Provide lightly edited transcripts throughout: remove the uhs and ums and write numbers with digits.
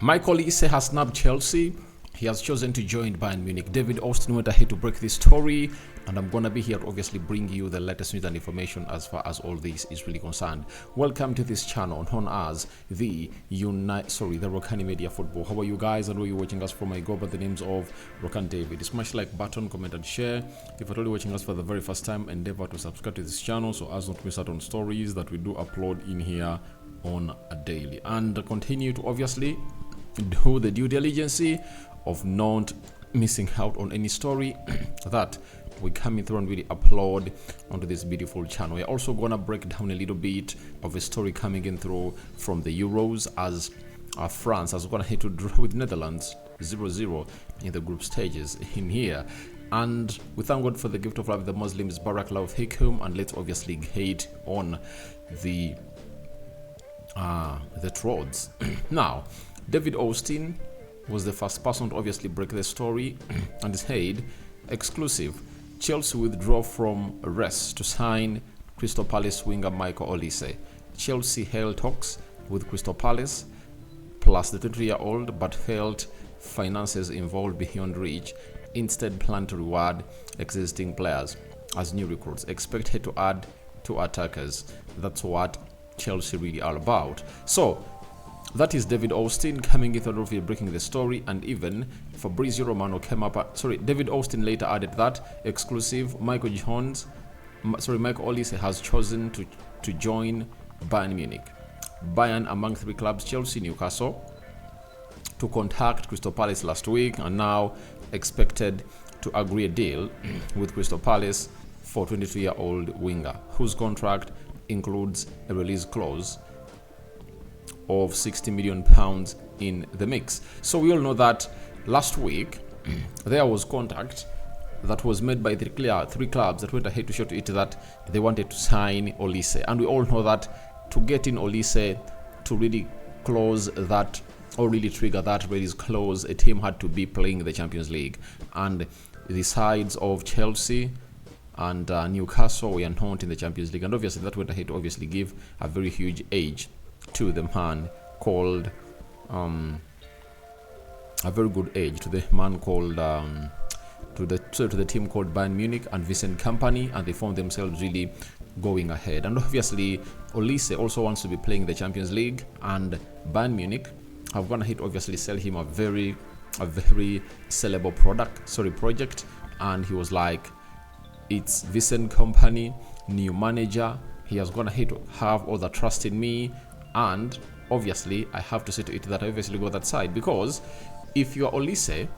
Michael Olise has snapped Chelsea. He has chosen to join Bayern Munich. David Austin went ahead to break this story, and I'm gonna be here to obviously bring you the latest news and information as far as all this is really concerned. Welcome to this channel known as the Rokani Media Football. How are you guys? And where you watching us from? I go by the names of Rokani David. Smash like button, comment and share. If you're only watching us for the very first time, endeavor to subscribe to this channel so as not to miss out on stories that we do upload in here on a daily, and continue to obviously do the due diligence of not missing out on any story that we come in through and really upload onto this beautiful channel. We're also gonna break down a little bit of a story coming in through from the Euros, as France has gone ahead to draw with Netherlands 0-0 in the group stages in here. And we thank God for the gift of life, the Muslims, Barakallahu Fikum, and let's obviously hate on the trods. Now, David Austin was the first person to obviously break the story and said, exclusive, Chelsea withdraw from race to sign Crystal Palace winger Michael Olise. Chelsea held talks with Crystal Palace plus the 20-year-old, but felt finances involved beyond reach. Instead plan to reward existing players as new recruits, expected to add 2 attackers. That's what Chelsea really are about. So that is David Austin coming in through breaking the story, and even Fabrizio Romano came up. David Austin later added that exclusive, Michael Olise has chosen to join Bayern Munich. Bayern among 3 clubs, Chelsea, Newcastle, to contact Crystal Palace last week, and now expected to agree a deal with Crystal Palace for 22-year-old winger, whose contract includes a release clause of £60 million in the mix. So we all know that last week there was contact that was made by the 3 clubs that went ahead to show to it that they wanted to sign Olise, and we all know that to get in Olise, to really close that or really trigger that release clause, a team had to be playing the Champions League, and the sides of Chelsea and Newcastle were not in the Champions League, and obviously that went ahead to obviously give a very huge edge to the man called a very good age to the man called to the team called Bayern Munich and Vincent Company, and they found themselves really going ahead. And obviously Olise also wants to be playing the Champions League, and Bayern Munich have gone ahead to obviously sell him a very sellable project, and he was like, it's Vincent Company, new manager, he has gone ahead to have all the trust in me, and obviously I have to say to it that I obviously go that side, because if you are Olise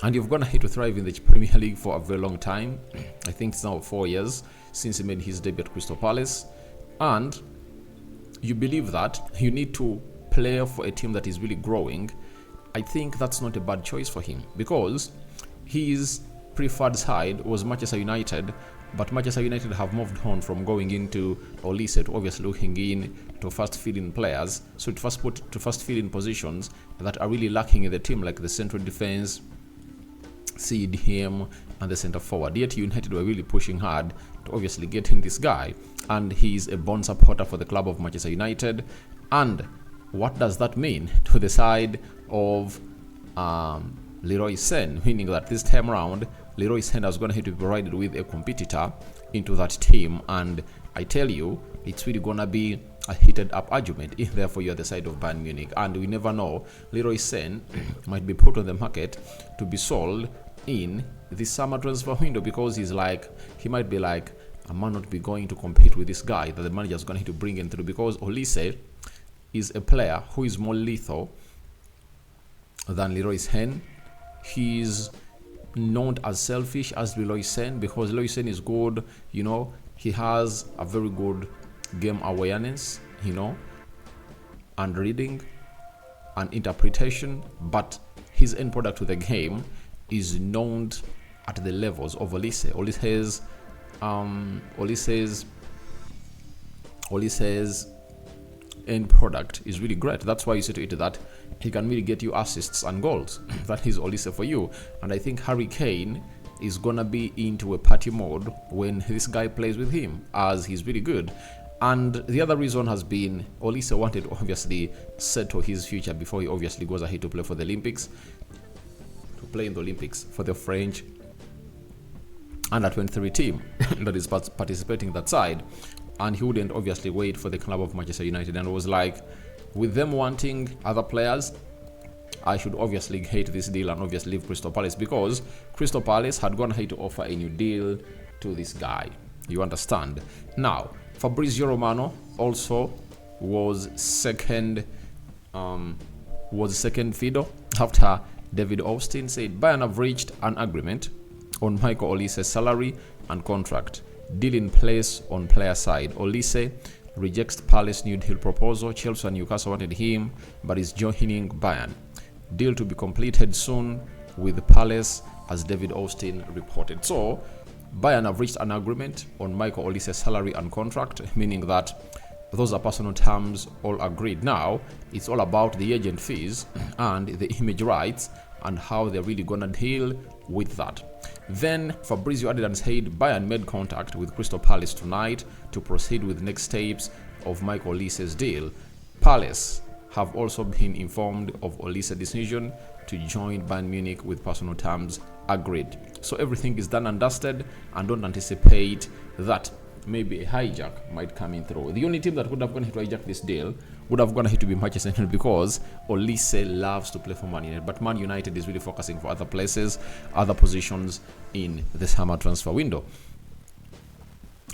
and you've gone ahead to thrive in the Premier League for a very long time, I think it's now 4 years since he made his debut at Crystal Palace, and you believe that you need to play for a team that is really growing, I think that's not a bad choice for him, because his preferred side was Manchester United, but Manchester United have moved on from going into Olise to obviously looking in to first fill in players, so to first fill in positions that are really lacking in the team, like the central defense, CDM, and the center forward. Yet United were really pushing hard to obviously get in this guy, and he's a born supporter for the club of Manchester United. And what does that mean to the side of Leroy Sane? Meaning that this time around, Leroy Sane is going to have to be provided with a competitor into that team, and I tell you, it's really going to be a heated up argument if therefore you're the side of Bayern Munich. And we never know, Leroy Sane might be put on the market to be sold in the summer transfer window, because he might be like, I might not be going to compete with this guy that the manager is going to have to bring in through, because Olise is a player who is more lethal than Leroy Sane. He's not as selfish as Leroy Sane, because Leroy Sane is good, he has a very good game awareness, and reading and interpretation, but his end product to the game is known at the levels of Olise. Olise's end product is really great. That's why you say to it that he can really get you assists and goals. That is Olise for you. And I think Harry Kane is gonna be into a party mode when this guy plays with him, as he's really good. And the other reason has been Olise wanted to obviously settle his future before he obviously goes ahead to play for the Olympics, to play in the Olympics for the French under 23 team that is participating that side. And he wouldn't obviously wait for the club of Manchester United, and was like, with them wanting other players, I should obviously hate this deal and obviously leave Crystal Palace, because Crystal Palace had gone ahead to offer a new deal to this guy. You understand? Now, Fabrizio Romano also was second fiddle after David Austin said Bayern have reached an agreement on Michael Olise's salary and contract. Deal in place on player side. Olise rejects Palace new deal proposal. Chelsea and Newcastle wanted him, but is joining Bayern. Deal to be completed soon with Palace, as David Austin reported. So Bayern have reached an agreement on Michael Olise's salary and contract, meaning that those are personal terms all agreed. Now it's all about the agent fees and the image rights and how they're really gonna deal with that. Then Fabrizio added and said Bayern made contact with Crystal Palace tonight to proceed with next steps of Michael Olise's deal. Palace have also been informed of Olise's decision to join Bayern Munich with personal terms agreed. So everything is done and dusted, and don't anticipate that maybe a hijack might come in through. The only team that would have gone to hijack this deal would have gone ahead to be Manchester United, because Olise loves to play for Man United, but Man United is really focusing for other places, other positions in the summer transfer window.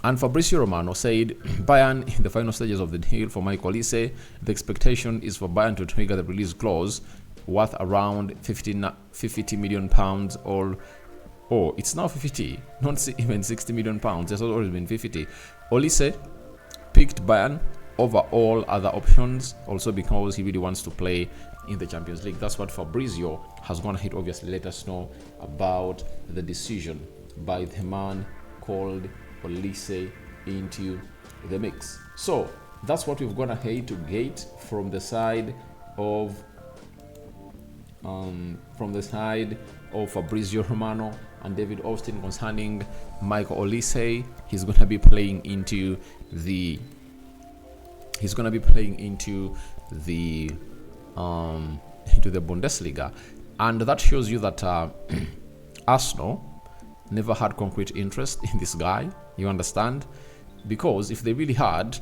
And Fabrizio Romano said Bayern in the final stages of the deal for Michael Olise. The expectation is for Bayern to trigger the release clause worth around 50 million pounds, or it's now 50, not even 60 million pounds. It's always been 50. Olise picked Bayern over all other options, also because he really wants to play in the Champions League. That's what Fabrizio has gone ahead obviously let us know about the decision by the man called Olise into the mix. So that's what we've gone ahead to get from the side of Fabrizio Romano and David Austin concerning Michael Olise. He's gonna be playing into the Bundesliga, and that shows you that Arsenal never had concrete interest in this guy. You understand? Because if they really had,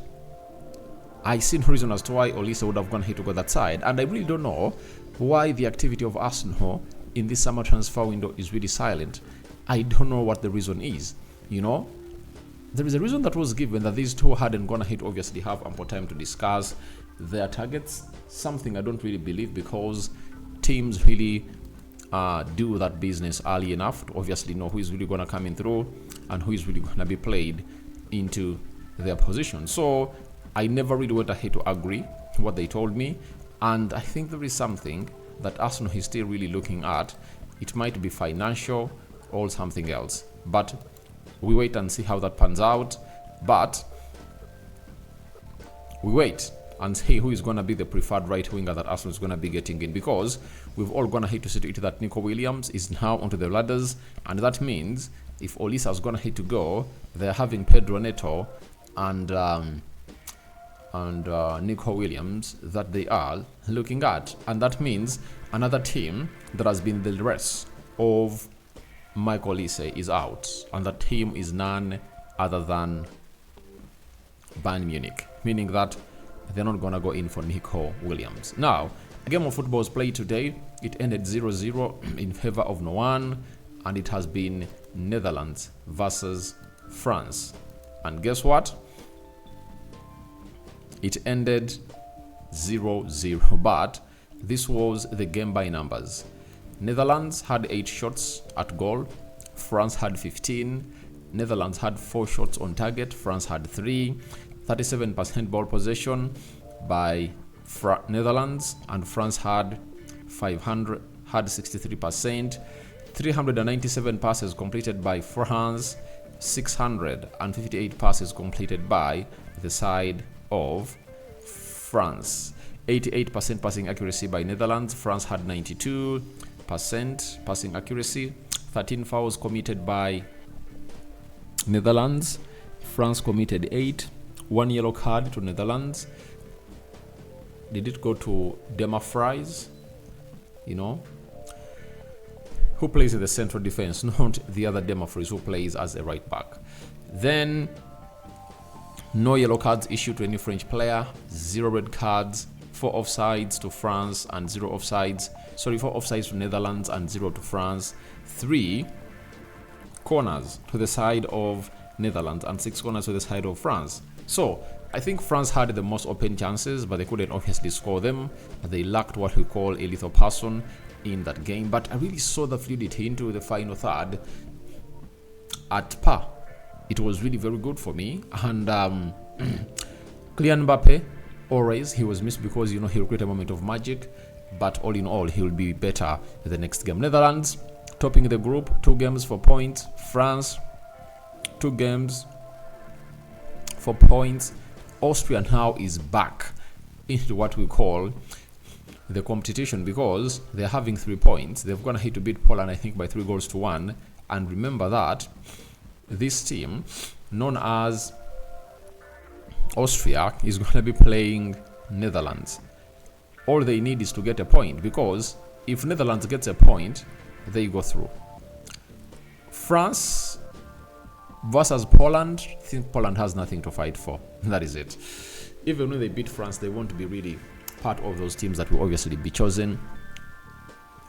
I see no reason as to why Olise would have gone here to go that side. And I really don't know why the activity of Arsenal in this summer transfer window is really silent. I don't know what the reason is. You know, there is a reason that was given, that these two hadn't gone ahead to obviously have ample time to discuss their targets. Something I don't really believe, because teams really do that business early enough to obviously know who is really going to come in through and who is really going to be played into their position. So I never really went ahead to agree to what they told me, and I think there is something that Arsenal is still really looking at. It might be financial or something else, but we wait and see how that pans out. But we wait and see who is going to be the preferred right winger that Arsenal is going to be getting in, because we've all gone ahead to see to it that Nico Williams is now onto the ladders, and that means if Olise has gone ahead to go, they're having Pedro Neto and Nico Williams that they are looking at, and that means another team that has been the rest of Michael Olise is out, and that team is none other than Bayern Munich, meaning that they're not going to go in for Nico Williams. Now, a game of football was played today. It ended 0-0 in favor of no one, and it has been Netherlands versus France. And guess what? It ended 0-0, but this was the game by numbers. Netherlands had 8 shots at goal. France had 15. Netherlands had 4 shots on target. France had 3. 37% ball possession by Netherlands, and France had 63%. 397 passes completed by France. 658 passes completed by the side of France. 88% passing accuracy by Netherlands. France had 92% passing accuracy. 13 fouls committed by Netherlands. France committed 8. 1 yellow card to Netherlands. Did it go to Dema Fries? You know, who plays in the central defense, not the other Dema Fries who plays as a right back. Then no yellow cards issued to any French player, 0 red cards, 4 offsides to France and 0 offsides. Sorry, 4 offsides to Netherlands and 0 to France. 3 corners to the side of Netherlands and 6 corners to the side of France. So I think France had the most open chances, but they couldn't obviously score them. They lacked what we call a lethal person in that game. But I really saw the fluidity into the final third at par. It was really very good for me. And Kylian Mbappe, always, he was missed because, you know, he'll create a moment of magic. But all in all, he will be better the next game. Netherlands topping the group, 2 games for points. France, 2 games for points. Austria now is back into what we call the competition because they're having 3 points. They've gone ahead to beat Poland, I think, by 3-1. And remember that this team, known as Austria, is going to be playing Netherlands. All they need is to get a point, because if Netherlands gets a point, they go through. France versus Poland, I think Poland has nothing to fight for. That is it. Even when they beat France, they won't be really part of those teams that will obviously be chosen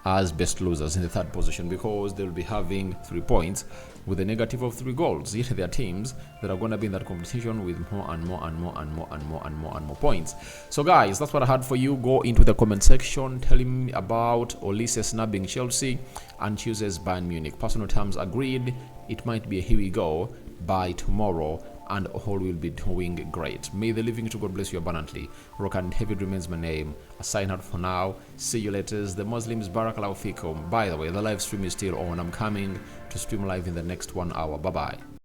as best losers in the 3rd position, because they'll be having 3 points with a negative of 3 goals. Yet there are teams that are going to be in that competition with more and more and more and more and more and more and more points. So guys, that's what I had for you. Go into the comment section telling me about Olise snubbing Chelsea and chooses Bayern Munich. Personal terms agreed. It might be a here we go by tomorrow, and all will be doing great. May the living to God bless you abundantly. Rokani David remains my name. I sign out for now. See you later. The Muslims, Barakallahu Fikum. By the way, the live stream is still on. I'm coming to stream live in the next 1 hour. Bye-bye.